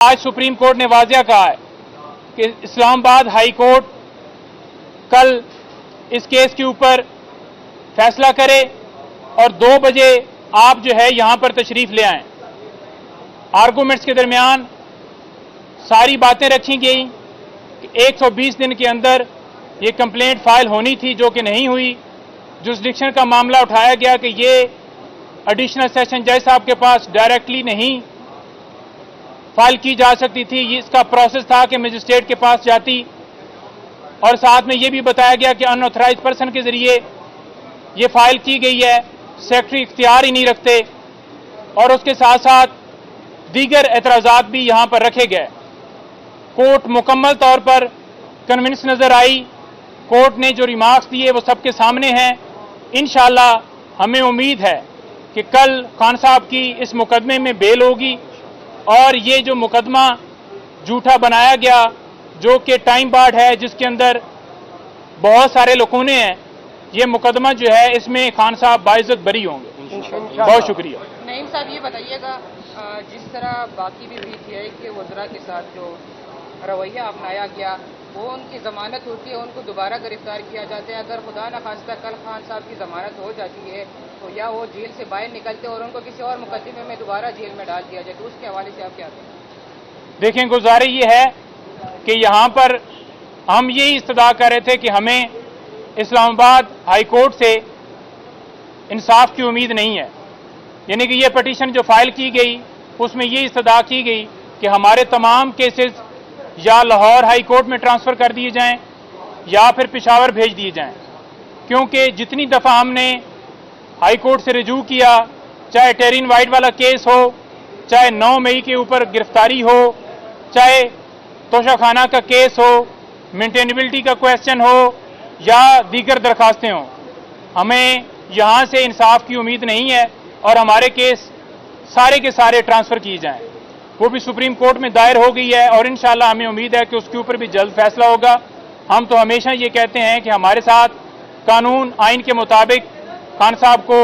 आज supreme court ने वाज़ेह कहा है कि इस्लामाबाद हाई कोर्ट कल इस केस के ऊपर फैसला करे और 2 बजे आप जो है यहां पर तशरीफ ले आएं। आर्गूमेंट्स के दरमियान सारी बातें रखी गई कि 120 दिन के अंदर ये कंप्लेंट फाइल होनी थी, जो कि नहीं हुई। जुरिसडिक्शन का मामला उठाया गया कि ये एडिशनल सेशन जज साहब के पास डायरेक्टली नहीं फाइल की जा सकती थी, इसका प्रोसेस था कि मजिस्ट्रेट के पास जाती। और साथ में ये भी बताया गया कि अनऑथराइज पर्सन के जरिए ये फाइल की गई है, सेक्रेटरी इख्तियार ही नहीं रखते। और उसके साथ साथ दीगर एतराज़ात भी यहां पर रखे गए। कोर्ट मुकम्मल तौर पर कन्विंस नजर आई। कोर्ट ने जो रिमार्क्स दिए वो सबके सामने हैं। इंशाअल्लाह हमें उम्मीद है कि कल खान साहब की इस मुकदमे में बेल होगी और ये जो मुकदमा झूठा बनाया गया, जो कि टाइम बार्ड है, जिसके अंदर बहुत सारे लकूने हैं, ये मुकदमा जो है इसमें खान साहब बाइज्जत बरी होंगे। बहुत शुक्रिया। नईम साहब, ये बताइएगा, जिस तरह बाकी भी हुई थी कि वज़रा के साथ जो रवैया अपनाया गया, वो उनकी ज़मानत होती है, उनको दोबारा गिरफ्तार किया जाता है। अगर खुदा न खास्ता कल खान साहब की ज़मानत हो जाती है तो या वो जेल से बाहर निकलते और उनको किसी और मुकदमे में दोबारा जेल में डाल दिया जाए, तो उसके हवाले से आप क्या कहें? देखें, गुजारिश ये है कि यहाँ पर हम यही इस्तदा कर रहे थे कि हमें इस्लामाबाद हाई कोर्ट से इंसाफ की उम्मीद नहीं है। यानी कि ये पटिशन जो फाइल की गई उसमें ये इस्तदा की गई कि हमारे तमाम केसेस या लाहौर हाई कोर्ट में ट्रांसफ़र कर दिए जाएं या फिर पेशावर भेज दिए जाएं, क्योंकि जितनी दफ़ा हमने हाई कोर्ट से रजू किया, चाहे टेरिन वाइट वाला केस हो, चाहे 9 मई के ऊपर गिरफ्तारी हो, चाहे तोशाखाना का केस हो, मेंटेनेबिलिटी का क्वेश्चन हो या दीगर दरखास्तें हों, हमें यहाँ से इंसाफ की उम्मीद नहीं है और हमारे केस सारे के सारे ट्रांसफ़र किए जाएं। वो भी सुप्रीम कोर्ट में दायर हो गई है और इंशाअल्लाह हमें उम्मीद है कि उसके ऊपर भी जल्द फैसला होगा। हम तो हमेशा ये कहते हैं कि हमारे साथ कानून आइन के मुताबिक खान साहब को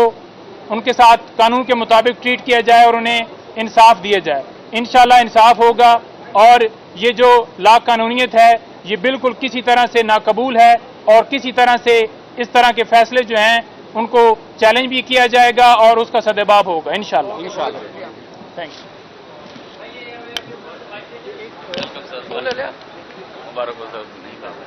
उनके साथ कानून के मुताबिक ट्रीट किया जाए और उन्हें इंसाफ दिया जाए। इंशाअल्लाह इंसाफ होगा और ये जो ला कानूनियत है ये बिल्कुल किसी तरह से नाकबूल है और किसी तरह से इस तरह के फैसले जो हैं उनको चैलेंज भी किया जाएगा और उसका सद्भाव होगा इंशाअल्लाह। थैंक्स। मुबारक हो सर।